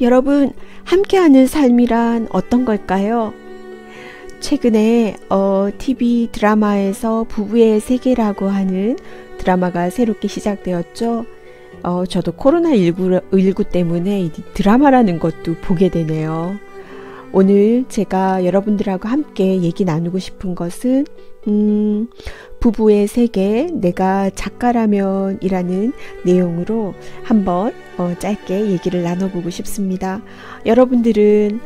여러분, 함께하는 삶이란 어떤 걸까요? 최근에 TV 드라마에서 부부의 세계라고 하는 드라마가 새롭게 시작되었죠. 저도 코로나19 때문에 이 드라마라는 것도 보게 되네요. 오늘 제가 여러분들하고 함께 얘기 나누고 싶은 것은 부부의 세계, 내가 작가라면 이라는 내용으로 한번 짧게 얘기를 나눠보고 싶습니다. 여러분들은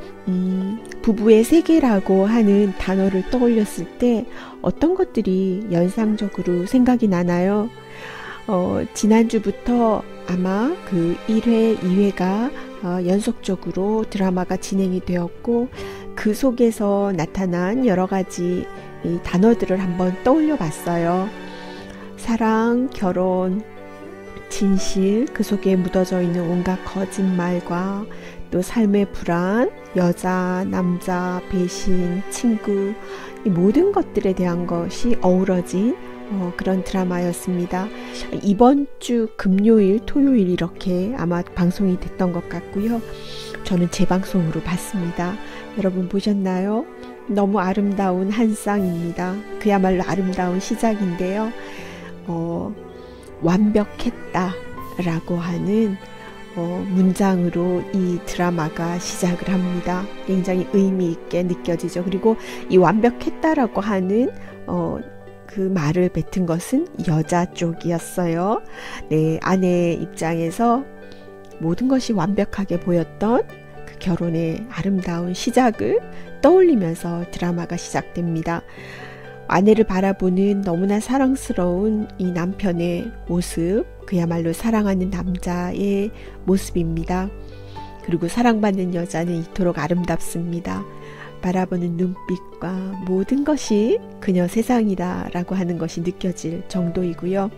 부부의 세계라고 하는 단어를 떠올렸을 때 어떤 것들이 연상적으로 생각이 나나요? 지난주부터 아마 그 1회, 2회가 연속적으로 드라마가 진행이 되었고 그 속에서 나타난 여러 가지 이 단어들을 한번 떠올려 봤어요. 사랑, 결혼, 진실, 그 속에 묻어져 있는 온갖 거짓말과 또 삶의 불안, 여자, 남자, 배신, 친구, 이 모든 것들에 대한 것이 어우러진 그런 드라마였습니다. 이번 주 금요일, 토요일 이렇게 아마 방송이 됐던 것 같고요. 저는 재방송으로 봤습니다. 여러분 보셨나요? 너무 아름다운 한 쌍입니다. 그야말로 아름다운 시작인데요. 완벽했다 라고 하는 문장으로 이 드라마가 시작을 합니다. 굉장히 의미 있게 느껴지죠. 그리고 이 완벽했다라고 하는 그 말을 뱉은 것은 여자 쪽이었어요. 네, 아내의 입장에서 모든 것이 완벽하게 보였던 그 결혼의 아름다운 시작을 떠올리면서 드라마가 시작됩니다. 아내를 바라보는 너무나 사랑스러운 이 남편의 모습, 그야말로 사랑하는 남자의 모습입니다. 그리고 사랑받는 여자는 이토록 아름답습니다. 바라보는 눈빛과 모든 것이 그녀 세상이다라고 하는 것이 느껴질 정도이고요.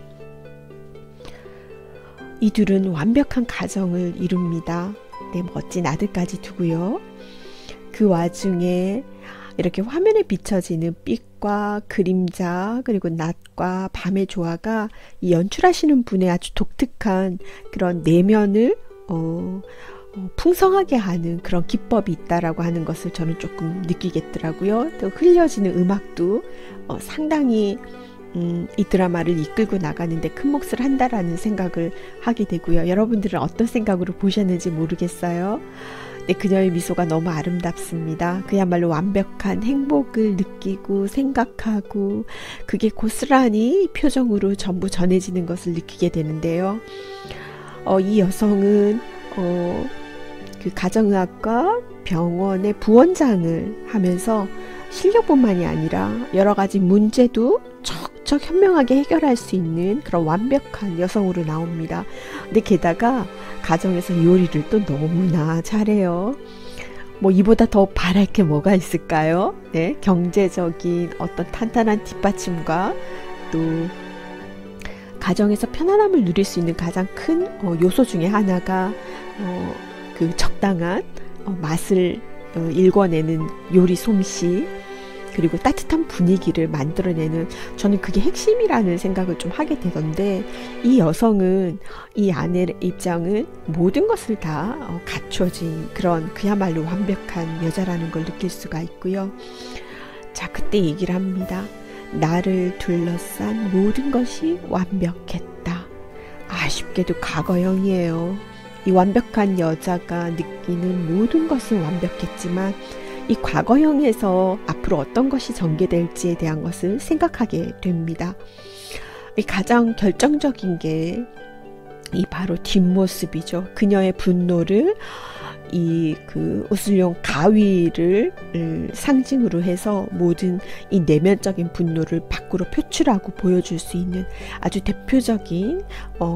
이 둘은 완벽한 가정을 이룹니다. 네, 멋진 아들까지 두고요. 그 와중에 이렇게 화면에 비춰지는 빛과 그림자 그리고 낮과 밤의 조화가 이 연출하시는 분의 아주 독특한 그런 내면을 풍성하게 하는 그런 기법이 있다라고 하는 것을 저는 조금 느끼겠더라고요. 또 흘려지는 음악도 상당히 이 드라마를 이끌고 나가는데 큰 몫을 한다라는 생각을 하게 되고요. 여러분들은 어떤 생각으로 보셨는지 모르겠어요. 네, 그녀의 미소가 너무 아름답습니다. 그야말로 완벽한 행복을 느끼고 생각하고 그게 고스란히 표정으로 전부 전해지는 것을 느끼게 되는데요. 이 여성은 그 가정의학과 병원의 부원장을 하면서 실력뿐만이 아니라 여러 가지 문제도 척척 현명하게 해결할 수 있는 그런 완벽한 여성으로 나옵니다. 근데 게다가 가정에서 요리를 또 너무나 잘해요. 뭐 이보다 더 바랄 게 뭐가 있을까요? 네, 경제적인 어떤 탄탄한 뒷받침과 또 가정에서 편안함을 누릴 수 있는 가장 큰 요소 중에 하나가 그 적당한 맛을 일궈내는 요리 솜씨 그리고 따뜻한 분위기를 만들어내는 저는 그게 핵심이라는 생각을 좀 하게 되던데 이 여성은 이 아내의 입장은 모든 것을 다 갖춰진 그런 그야말로 완벽한 여자라는 걸 느낄 수가 있고요. 자, 그때 얘기를 합니다. 나를 둘러싼 모든 것이 완벽했다. 아쉽게도 과거형이에요. 이 완벽한 여자가 느끼는 모든 것은 완벽했지만 이 과거형에서 앞으로 어떤 것이 전개될지에 대한 것을 생각하게 됩니다. 가장 결정적인 게 이 바로 뒷모습이죠. 그녀의 분노를 이 그 우슬용 가위를 상징으로 해서 모든 이 내면적인 분노를 밖으로 표출하고 보여줄 수 있는 아주 대표적인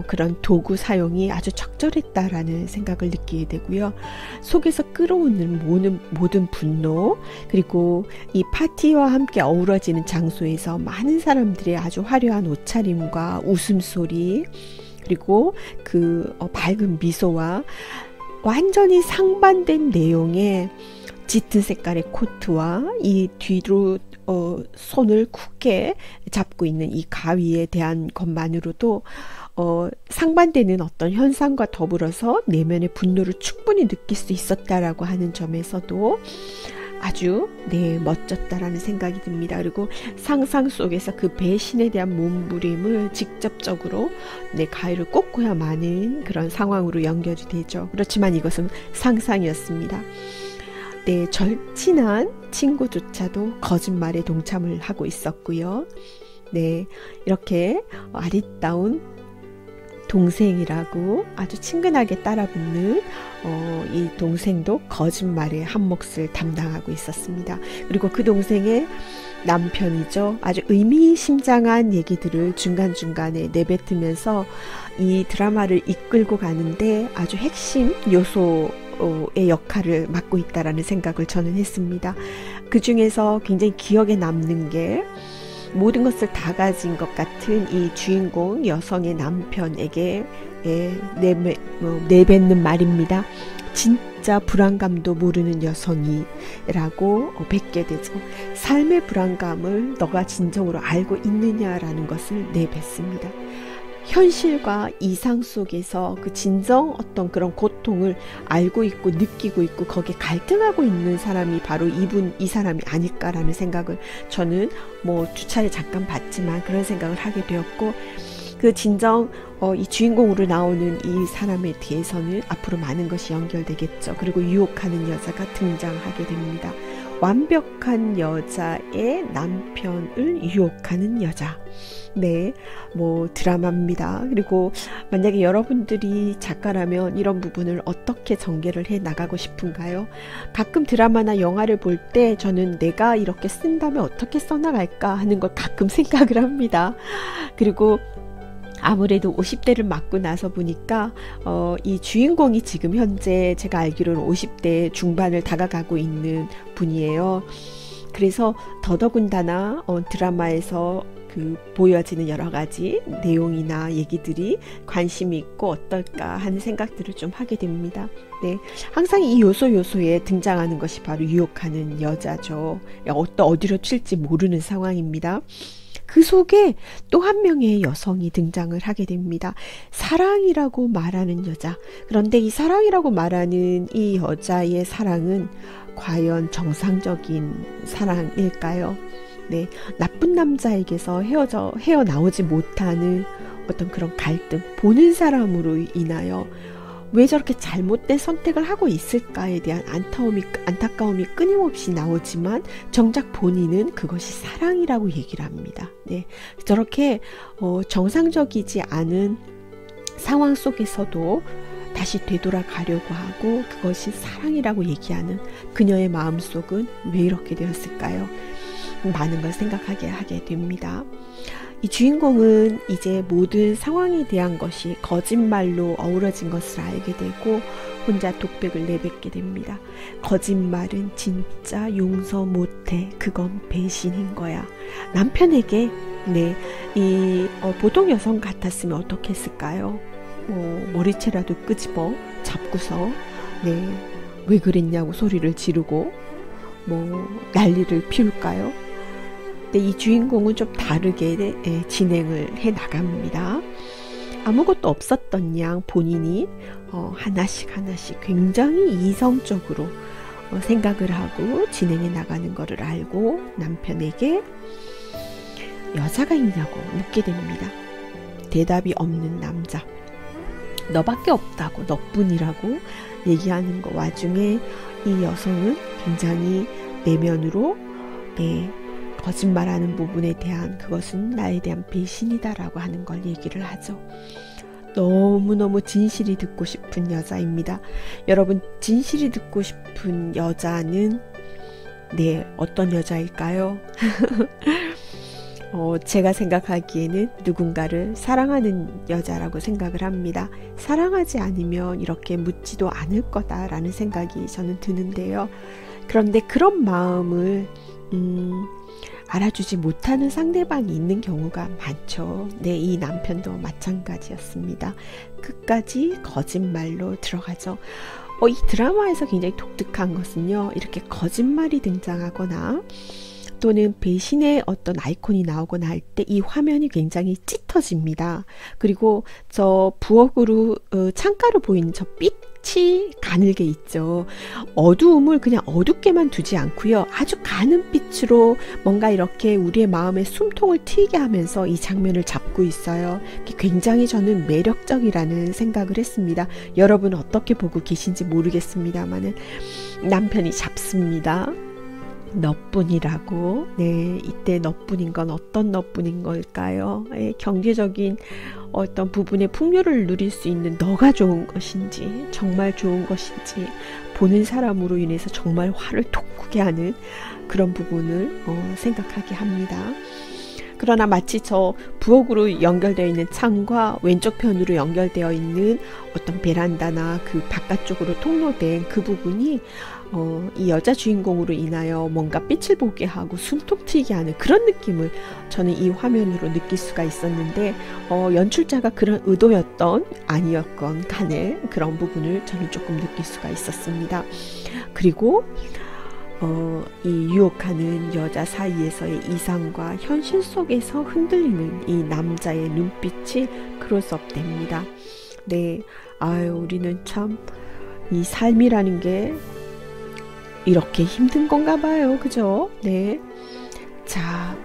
그런 도구 사용이 아주 적절했다라는 생각을 느끼게 되고요. 속에서 끌어오는 모든 분노 그리고 이 파티와 함께 어우러지는 장소에서 많은 사람들의 아주 화려한 옷차림과 웃음소리 그리고 그 밝은 미소와 완전히 상반된 내용의 짙은 색깔의 코트와 이 뒤로 손을 굳게 잡고 있는 이 가위에 대한 것만으로도 상반되는 어떤 현상과 더불어서 내면의 분노를 충분히 느낄 수 있었다라고 하는 점에서도 아주 멋졌다라는 생각이 듭니다. 그리고 상상 속에서 그 배신에 대한 몸부림을 직접적으로 가위를 꽂고야마는 그런 상황으로 연결이 되죠. 그렇지만 이것은 상상이었습니다. 절친한 친구조차도 거짓말에 동참을 하고 있었고요. 이렇게 아리따운 동생이라고 아주 친근하게 따라붙는 이 동생도 거짓말의 한 몫을 담당하고 있었습니다. 그리고 그 동생의 남편이죠. 아주 의미심장한 얘기들을 중간중간에 내뱉으면서 이 드라마를 이끌고 가는데 아주 핵심 요소의 역할을 맡고 있다라는 생각을 저는 했습니다. 그 중에서 굉장히 기억에 남는 게 모든 것을 다 가진 것 같은 이 주인공 여성의 남편에게 내뱉는 말입니다. 진짜 불안감도 모르는 여성이라고 뱉게 되죠. 삶의 불안감을 너가 진정으로 알고 있느냐라는 것을 내뱉습니다. 현실과 이상 속에서 그 진정 어떤 그런 고통을 알고 있고 느끼고 있고 거기에 갈등하고 있는 사람이 바로 이 사람이 아닐까라는 생각을 저는 주차를 잠깐 봤지만 그런 생각을 하게 되었고, 그 진정 이 주인공으로 나오는 이 사람에 대해서는 앞으로 많은 것이 연결되겠죠. 그리고 유혹하는 여자가 등장하게 됩니다. 완벽한 여자의 남편을 유혹하는 여자. 드라마입니다. 그리고 만약에 여러분들이 작가라면 이런 부분을 어떻게 전개를 해 나가고 싶은가요? 가끔 드라마나 영화를 볼 때 저는 내가 이렇게 쓴다면 어떻게 써나갈까 하는 걸 가끔 생각을 합니다. 그리고 아무래도 50대를 맞고 나서 보니까 이 주인공이 지금 현재 제가 알기로는 50대 중반을 다가가고 있는 분이에요. 그래서 더더군다나 드라마에서 보여지는 여러 가지 내용이나 얘기들이 관심이 있고 어떨까 하는 생각들을 좀 하게 됩니다. 항상 이 요소에 등장하는 것이 바로 유혹하는 여자죠. 어디로 튈지 모르는 상황입니다. 그 속에 또 한 명의 여성이 등장을 하게 됩니다. 사랑이라고 말하는 여자. 그런데 이 사랑이라고 말하는 이 여자의 사랑은 과연 정상적인 사랑일까요? 나쁜 남자에게서 헤어나오지 못하는 어떤 그런 갈등, 보는 사람으로 인하여 왜 저렇게 잘못된 선택을 하고 있을까에 대한 안타까움이 끊임없이 나오지만 정작 본인은 그것이 사랑이라고 얘기를 합니다. 저렇게 정상적이지 않은 상황 속에서도 다시 되돌아가려고 하고 그것이 사랑이라고 얘기하는 그녀의 마음속은 왜 이렇게 되었을까요? 많은 걸 생각하게 하게 됩니다. 이 주인공은 이제 모든 상황에 대한 것이 거짓말로 어우러진 것을 알게 되고 혼자 독백을 내뱉게 됩니다. 거짓말은 진짜 용서 못해. 그건 배신인 거야. 남편에게 보통 여성 같았으면 어떻게 했을까요? 머리채라도 끄집어 잡고서 왜 그랬냐고 소리를 지르고 난리를 피울까요? 이 주인공은 좀 다르게 진행을 해 나갑니다. 아무것도 없었던 양 본인이 하나씩 굉장히 이성적으로 생각을 하고 진행해 나가는 것을 알고 남편에게 여자가 있냐고 묻게 됩니다. 대답이 없는 남자. 너밖에 없다고, 너뿐이라고 얘기하는 것 와중에 이 여성은 굉장히 내면으로 거짓말하는 부분에 대한 그것은 나에 대한 배신이다라고 하는 걸 얘기를 하죠. 너무너무 진실이 듣고 싶은 여자입니다. 여러분, 진실이 듣고 싶은 여자는 어떤 여자일까요? 제가 생각하기에는 누군가를 사랑하는 여자라고 생각을 합니다. 사랑하지 않으면 이렇게 묻지도 않을 거다라는 생각이 저는 드는데요. 그런데 그런 마음을 알아주지 못하는 상대방이 있는 경우가 많죠. 이 남편도 마찬가지였습니다. 끝까지 거짓말로 들어가죠. 이 드라마에서 굉장히 독특한 것은요, 이렇게 거짓말이 등장하거나 또는 배신의 어떤 아이콘이 나오거나 할 때 이 화면이 굉장히 짙어집니다. 그리고 저 부엌으로 창가로 보이는 저 빛이 가늘게 있죠. 어두움을 그냥 어둡게만 두지 않고요. 아주 가는 빛으로 뭔가 이렇게 우리의 마음에 숨통을 트이게 하면서 이 장면을 잡고 있어요. 굉장히 저는 매력적이라는 생각을 했습니다. 여러분 어떻게 보고 계신지 모르겠습니다만은 남편이 잡습니다. 너뿐이라고. 네, 이때 너뿐인 건 어떤 너뿐인 걸까요? 경제적인 어떤 부분의 풍요를 누릴 수 있는 너가 좋은 것인지, 정말 좋은 것인지, 보는 사람으로 인해서 정말 화를 돋구게 하는 그런 부분을 생각하게 합니다. 그러나 마치 저 부엌으로 연결되어 있는 창과 왼쪽 편으로 연결되어 있는 어떤 베란다나 그 바깥쪽으로 통로된 그 부분이 이 여자 주인공으로 인하여 뭔가 빛을 보게 하고 숨통 트이게 하는 그런 느낌을 저는 이 화면으로 느낄 수가 있었는데 연출자가 그런 의도였던 아니었건 간에 그런 부분을 저는 조금 느낄 수가 있었습니다. 그리고 이 유혹하는 여자 사이에서의 이상과 현실 속에서 흔들리는 이 남자의 눈빛이 클로즈업 됩니다. 네, 아유, 우리는 참 이 삶이라는 게 이렇게 힘든 건가 봐요. 그죠? 네. 자,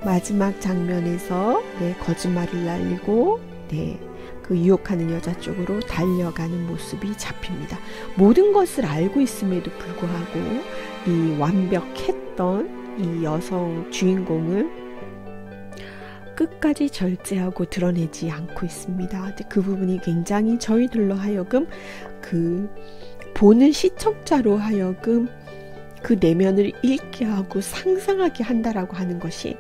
마지막 장면에서 네, 거짓말을 날리고 네, 그 유혹하는 여자 쪽으로 달려가는 모습이 잡힙니다. 모든 것을 알고 있음에도 불구하고 이 완벽했던 이 여성 주인공을 끝까지 절제하고 드러내지 않고 있습니다. 그 부분이 굉장히 저희들로 하여금 그 보는 시청자로 하여금 그 내면을 읽게 하고 상상하게 한다라고 하는 것이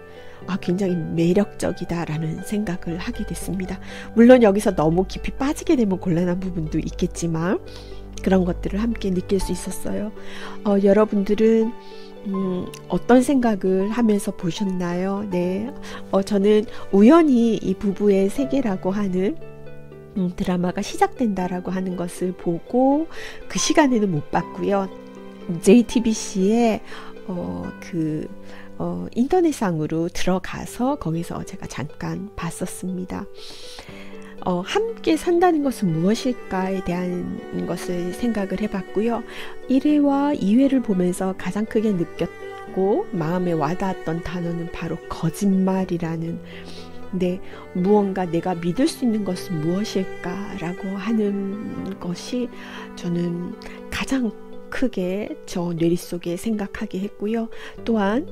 굉장히 매력적이다라는 생각을 하게 됐습니다. 물론 여기서 너무 깊이 빠지게 되면 곤란한 부분도 있겠지만 그런 것들을 함께 느낄 수 있었어요. 여러분들은 어떤 생각을 하면서 보셨나요? 네, 저는 우연히 이 부부의 세계라고 하는 드라마가 시작된다라고 하는 것을 보고 그 시간에는 못 봤고요. JTBC의 인터넷상으로 들어가서 거기서 제가 잠깐 봤었습니다. 함께 산다는 것은 무엇일까에 대한 것을 생각을 해봤고요. 1회와 2회를 보면서 가장 크게 느꼈고 마음에 와닿았던 단어는 바로 거짓말이라는 네, 무언가 내가 믿을 수 있는 것은 무엇일까라고 하는 것이 저는 가장 크게 저 뇌리 속에 생각하게 했고요. 또한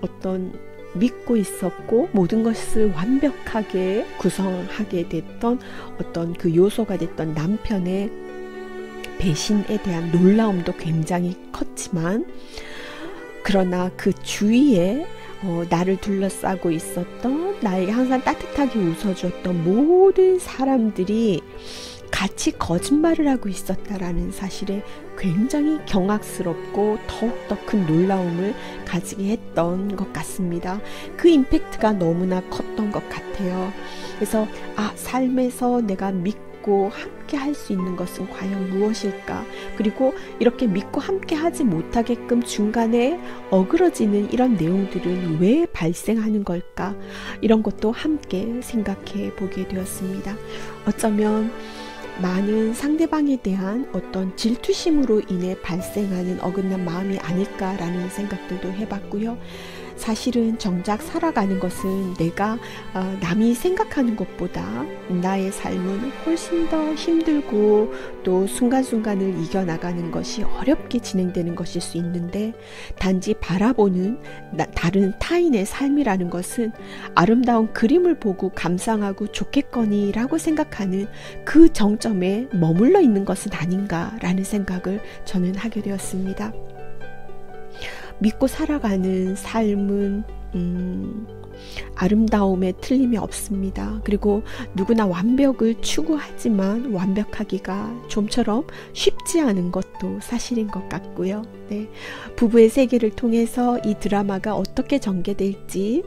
어떤 믿고 있었고 모든 것을 완벽하게 구성하게 됐던 어떤 그 요소가 됐던 남편의 배신에 대한 놀라움도 굉장히 컸지만 그러나 그 주위에 나를 둘러싸고 있었던 나에게 항상 따뜻하게 웃어줬던 모든 사람들이 같이 거짓말을 하고 있었다라는 사실에 굉장히 경악스럽고 더욱더 큰 놀라움을 가지게 했던 것 같습니다. 그 임팩트가 너무나 컸던 것 같아요. 그래서 삶에서 내가 믿고 함께 할 수 있는 것은 과연 무엇일까? 그리고 이렇게 믿고 함께 하지 못하게끔 중간에 어그러지는 이런 내용들은 왜 발생하는 걸까? 이런 것도 함께 생각해 보게 되었습니다. 어쩌면 많은 상대방에 대한 어떤 질투심으로 인해 발생하는 어긋난 마음이 아닐까라는 생각들도 해봤고요. 사실은 정작 살아가는 것은 내가 남이 생각하는 것보다 나의 삶은 훨씬 더 힘들고 또 순간순간을 이겨나가는 것이 어렵게 진행되는 것일 수 있는데 단지 바라보는 다른 타인의 삶이라는 것은 아름다운 그림을 보고 감상하고 좋겠거니 라고 생각하는 그 정점에 머물러 있는 것은 아닌가라는 생각을 저는 하게 되었습니다. 믿고 살아가는 삶은 아름다움에 틀림이 없습니다. 그리고 누구나 완벽을 추구하지만 완벽하기가 좀처럼 쉽지 않은 것도 사실인 것 같고요. 네. 부부의 세계를 통해서 이 드라마가 어떻게 전개될지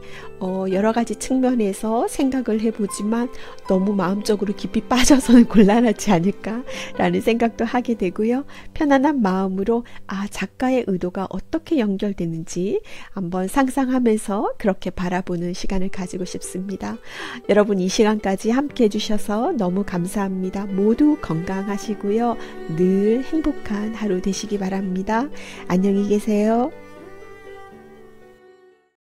여러 가지 측면에서 생각을 해보지만 너무 마음적으로 깊이 빠져서는 곤란하지 않을까라는 생각도 하게 되고요. 편안한 마음으로 작가의 의도가 어떻게 연결되는지 한번 상상하면서 그렇게 바라보는 시간을 가지고 싶습니다. 여러분 이 시간까지 함께 해주셔서 너무 감사합니다. 모두 건강하시고요. 늘 행복한 하루 되시기 바랍니다. 안녕히 계세요.